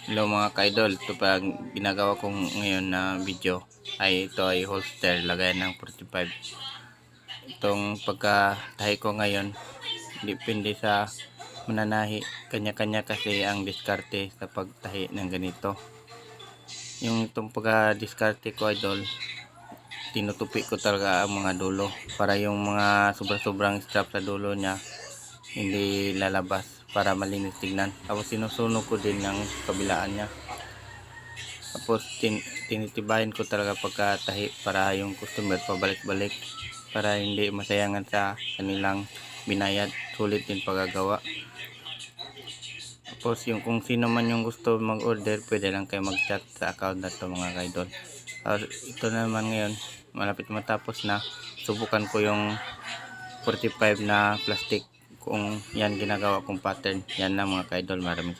Hello mga ka-idol, ito pa ginagawa kong ngayon na video ay ito ay holster lagayan ng 45. Itong pagkatahi ko ngayon depende sa mananahi, kanya-kanya kasi ang diskarte sa pagtahi ng ganito. Yung itong pagka-diskarte ko idol, tinutupi ko talaga ang mga dulo para yung mga sobrang strap sa dulo niya hindi lalabas, para malinis tignan. Tapos sinusunog ko din ng kabilaan niya. Tapos tinitibayan ko talaga pagkatahi para yung customer pabalik-balik, para hindi masayangan sa kanilang binayad. Sulit din paggagawa. Tapos yung kung sino man yung gusto mag-order, pwede lang kayo mag-chat sa account na to mga kaidol. Ito naman ngayon, malapit matapos na. Subukan ko yung 45 na plastic kung yan ginagawa kong pattern. Yan na mga kaidol, maraming